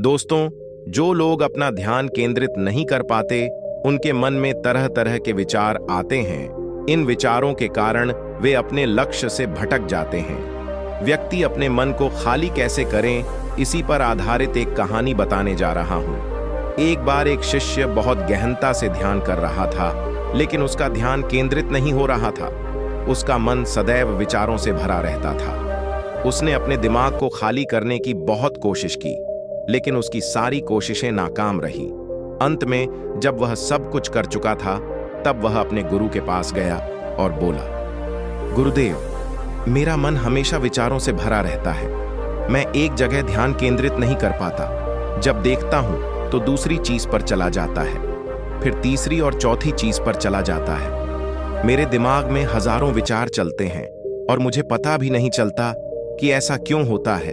दोस्तों, जो लोग अपना ध्यान केंद्रित नहीं कर पाते, उनके मन में तरह तरह के विचार आते हैं। इन विचारों के कारण वे अपने लक्ष्य से भटक जाते हैं। व्यक्ति अपने मन को खाली कैसे करें, इसी पर आधारित एक कहानी बताने जा रहा हूं। एक बार एक शिष्य बहुत गहनता से ध्यान कर रहा था, लेकिन उसका ध्यान केंद्रित नहीं हो रहा था। उसका मन सदैव विचारों से भरा रहता था। उसने अपने दिमाग को खाली करने की बहुत कोशिश की, लेकिन उसकी सारी कोशिशें नाकाम रही। अंत में जब वह सब कुछ कर चुका था, तब वह अपने गुरु के पास गया और बोला, गुरुदेव, मेरा मन हमेशा विचारों से भरा रहता है। मैं एक जगह ध्यान केंद्रित नहीं कर पाता। जब देखता हूं तो दूसरी चीज पर चला जाता है, फिर तीसरी और चौथी चीज पर चला जाता है। मेरे दिमाग में हजारों विचार चलते हैं और मुझे पता भी नहीं चलता कि ऐसा क्यों होता है।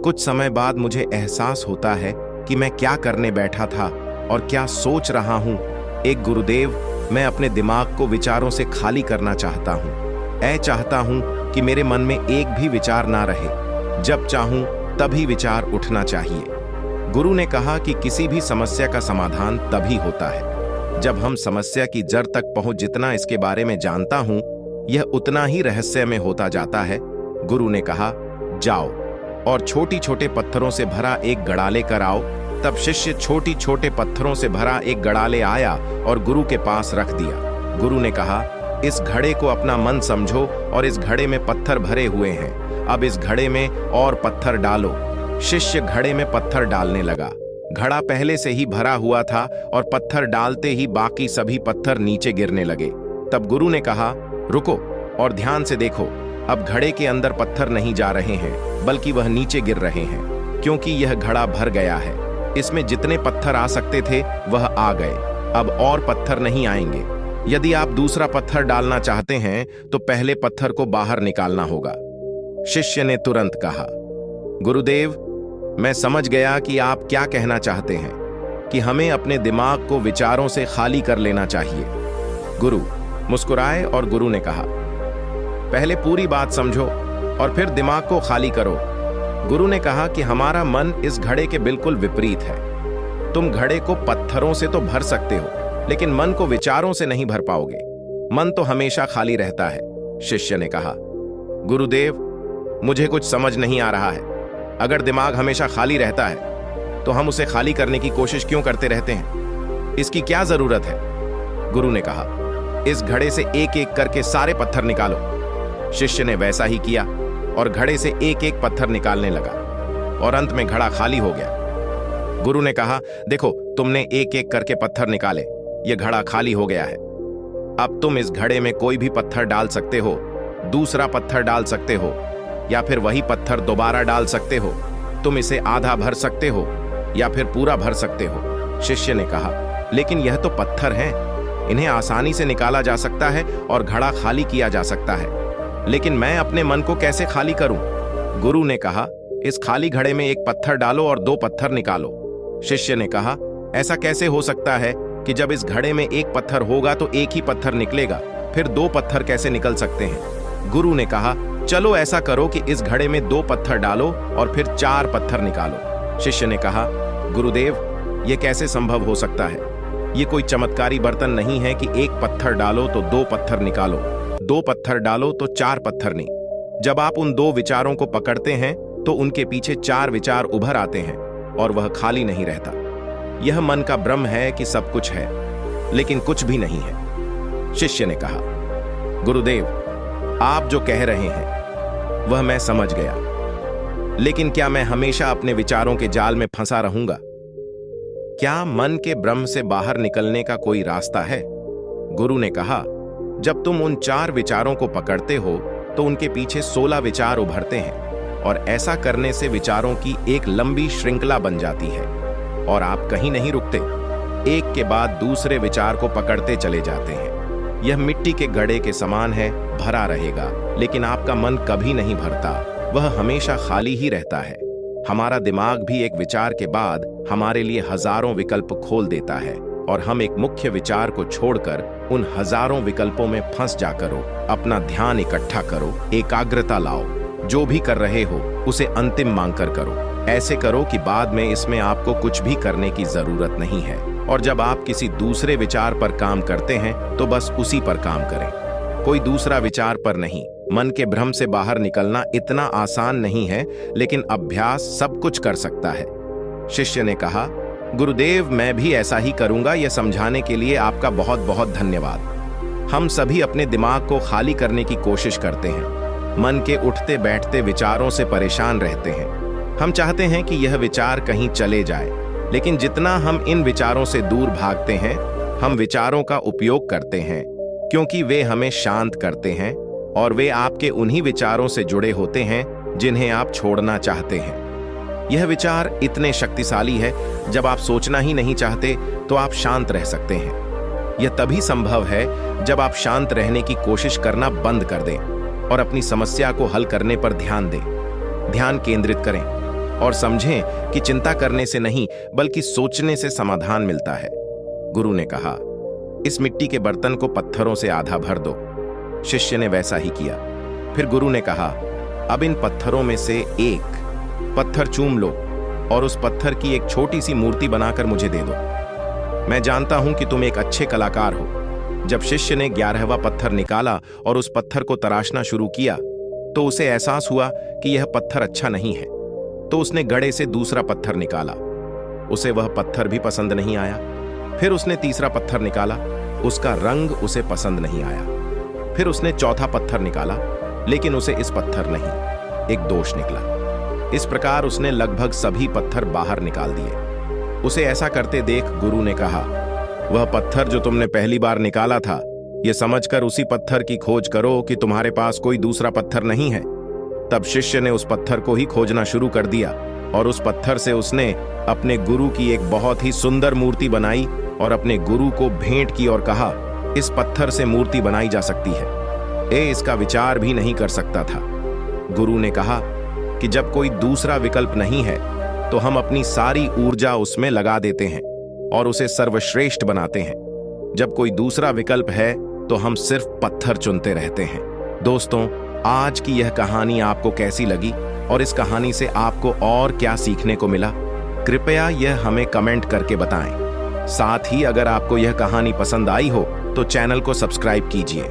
कुछ समय बाद मुझे एहसास होता है कि मैं क्या करने बैठा था और क्या सोच रहा हूं। एक गुरुदेव, मैं अपने दिमाग को विचारों से खाली करना चाहता हूं। चाहता हूं कि मेरे मन में एक भी विचार ना रहे। जब चाहूं तभी विचार उठना चाहिए। गुरु ने कहा कि किसी भी समस्या का समाधान तभी होता है जब हम समस्या की जड़ तक पहुंच। जितना इसके बारे में जानता हूं, यह उतना ही रहस्यमय होता जाता है। गुरु ने कहा, जाओ और छोटी छोटे पत्थरों से भरा एक घड़ा लेकर आओ। तब शिष्य छोटी छोटे पत्थरों से भरा एक घड़ा ले आया और गुरु के पास रख दिया। गुरु ने कहा, इस घड़े को अपना मन समझो और इस घड़े में पत्थर भरे हुए हैं। अब इस घड़े में और पत्थर डालो। शिष्य घड़े में पत्थर डालने लगा। घड़ा पहले से ही भरा हुआ था और पत्थर डालते ही बाकी सभी पत्थर नीचे गिरने लगे। तब गुरु ने कहा, रुको और ध्यान से देखो। अब घड़े के अंदर पत्थर नहीं जा रहे हैं, बल्कि वह नीचे गिर रहे हैं, क्योंकि यह घड़ा भर गया है। इसमें जितने पत्थर आ सकते थे वह आ गए। अब और पत्थर नहीं आएंगे। यदि आप दूसरा पत्थर डालना चाहते हैं तो पहले पत्थर को बाहर निकालना होगा। शिष्य ने तुरंत कहा, गुरुदेव, मैं समझ गया कि आप क्या कहना चाहते हैं, कि हमें अपने दिमाग को विचारों से खाली कर लेना चाहिए। गुरु मुस्कुराए और गुरु ने कहा, पहले पूरी बात समझो और फिर दिमाग को खाली करो। गुरु ने कहा कि हमारा मन इस घड़े के बिल्कुल विपरीत है। तुम घड़े को पत्थरों से तो भर सकते हो, लेकिन मन को विचारों से नहीं भर पाओगे। मन तो हमेशा खाली रहता है। शिष्य ने कहा, गुरुदेव, मुझे कुछ समझ नहीं आ रहा है। अगर दिमाग हमेशा खाली रहता है तो हम उसे खाली करने की कोशिश क्यों करते रहते हैं? इसकी क्या जरूरत है? गुरु ने कहा, इस घड़े से एक एक करके सारे पत्थर निकालो। शिष्य ने वैसा ही किया और घड़े से एक एक पत्थर निकालने लगा और अंत में घड़ा खाली हो गया। गुरु ने कहा, देखो, तुमने एक एक करके पत्थर निकाले, यह घड़ा खाली हो गया है। अब तुम इस घड़े में कोई भी पत्थर डाल सकते हो, दूसरा पत्थर डाल सकते हो, या फिर वही पत्थर दोबारा डाल सकते हो। तुम इसे आधा भर सकते हो या फिर पूरा भर सकते हो। शिष्य ने कहा, लेकिन यह तो पत्थर हैं, इन्हें आसानी से निकाला जा सकता है और घड़ा खाली किया जा सकता है, लेकिन मैं अपने मन को कैसे खाली करूं? गुरु ने कहा, इस खाली घड़े में एक पत्थर डालो और दो पत्थर निकालो। शिष्य ने कहा, ऐसा कैसे हो सकता है कि जब इस घड़े में एक पत्थर होगा तो एक ही पत्थर निकलेगा, फिर दो पत्थर कैसे निकल सकते हैं? गुरु ने कहा, चलो ऐसा करो कि इस घड़े में दो पत्थर डालो और फिर चार पत्थर निकालो। शिष्य ने कहा, गुरुदेव, यह कैसे संभव हो सकता है? ये कोई चमत्कारी बर्तन नहीं है कि एक पत्थर डालो तो दो पत्थर निकालो, दो पत्थर डालो तो चार पत्थर नहीं। जब आप उन दो विचारों को पकड़ते हैं तो उनके पीछे चार विचार उभर आते हैं और वह खाली नहीं रहता। यह मन का भ्रम है कि सब कुछ है, लेकिन कुछ भी नहीं है। शिष्य ने कहा, गुरुदेव, आप जो कह रहे हैं वह मैं समझ गया, लेकिन क्या मैं हमेशा अपने विचारों के जाल में फंसा रहूंगा? क्या मन के भ्रम से बाहर निकलने का कोई रास्ता है? गुरु ने कहा, जब तुम उन चार विचारों को पकड़ते हो तो उनके पीछे 16 विचार उभरते हैं और ऐसा करने से विचारों की एक लंबी श्रृंखला बन जाती है और आप कहीं नहीं रुकते, एक के बाद दूसरे विचार को पकड़ते चले जाते हैं। यह मिट्टी के घड़े के समान है, भरा रहेगा, लेकिन आपका मन कभी नहीं भरता, वह हमेशा खाली ही रहता है। हमारा दिमाग भी एक विचार के बाद हमारे लिए हजारों विकल्प खोल देता है और हम एक मुख्य विचार को छोड़कर उन हजारों विकल्पों में फंस जाकर अपना ध्यान इकट्ठा करो, एकाग्रता लाओ। जो भी कर रहे हो उसे अंतिम मानकर करो। ऐसे करो कि बाद में इसमें आपको कुछ भी करने की जरूरत नहीं है, और जब आप किसी दूसरे विचार पर काम करते हैं तो बस उसी पर काम करें, कोई दूसरा विचार पर नहीं। मन के भ्रम से बाहर निकलना इतना आसान नहीं है, लेकिन अभ्यास सब कुछ कर सकता है। शिष्य ने कहा, गुरुदेव, मैं भी ऐसा ही करूंगा। यह समझाने के लिए आपका बहुत बहुत धन्यवाद। हम सभी अपने दिमाग को खाली करने की कोशिश करते हैं, मन के उठते बैठते विचारों से परेशान रहते हैं। हम चाहते हैं कि यह विचार कहीं चले जाए, लेकिन जितना हम इन विचारों से दूर भागते हैं, हम विचारों का उपयोग करते हैं, क्योंकि वे हमें शांत करते हैं और वे आपके उन्हीं विचारों से जुड़े होते हैं जिन्हें आप छोड़ना चाहते हैं। यह विचार इतने शक्तिशाली है, जब आप सोचना ही नहीं चाहते तो आप शांत रह सकते हैं। यह तभी संभव है जब आप शांत रहने की कोशिश करना बंद कर दें और अपनी समस्या को हल करने पर ध्यान दें। ध्यान केंद्रित करें और समझें कि चिंता करने से नहीं, बल्कि सोचने से समाधान मिलता है। गुरु ने कहा, इस मिट्टी के बर्तन को पत्थरों से आधा भर दो। शिष्य ने वैसा ही किया। फिर गुरु ने कहा, अब इन पत्थरों में से एक पत्थर चूम लो और उस पत्थर की एक छोटी सी मूर्ति बनाकर मुझे दे दो। मैं जानता हूं कि तुम एक अच्छे कलाकार हो। जब शिष्य ने 11वां पत्थर निकाला और उस पत्थर को तराशना शुरू किया, तो उसे एहसास हुआ कि यह पत्थर अच्छा नहीं है। तो उसने घड़े से दूसरा पत्थर निकाला। उसे वह पत्थर भी पसंद नहीं आया। फिर उसने तीसरा पत्थर निकाला, उसका रंग उसे पसंद नहीं आया। फिर उसने चौथा पत्थर निकाला, लेकिन उसे इस पत्थर नहीं, एक दोष निकला। इस प्रकार उसने लगभग सभी पत्थर बाहर निकाल दिए। उसे ऐसा करते देख गुरु ने कहा, वह पत्थर जो तुमने पहली बार निकाला था, यह समझकर उसी पत्थर की खोज करो कि तुम्हारे पास कोई दूसरा पत्थर नहीं है। तब शिष्य ने उस पत्थर को ही खोजना शुरू कर दिया और उस पत्थर से उसने अपने गुरु की एक बहुत ही सुंदर मूर्ति बनाई और अपने गुरु को भेंट की और कहा, इस पत्थर से मूर्ति बनाई जा सकती है। इसका विचार भी नहीं कर सकता था। गुरु ने कहा कि जब कोई दूसरा विकल्प नहीं है तो हम अपनी सारी ऊर्जा उसमें लगा देते हैं और उसे सर्वश्रेष्ठ बनाते हैं। जब कोई दूसरा विकल्प है तो हम सिर्फ पत्थर चुनते रहते हैं। दोस्तों, आज की यह कहानी आपको कैसी लगी और इस कहानी से आपको और क्या सीखने को मिला? कृपया यह हमें कमेंट करके बताएं। साथ ही अगर आपको यह कहानी पसंद आई हो तो चैनल को सब्सक्राइब कीजिए।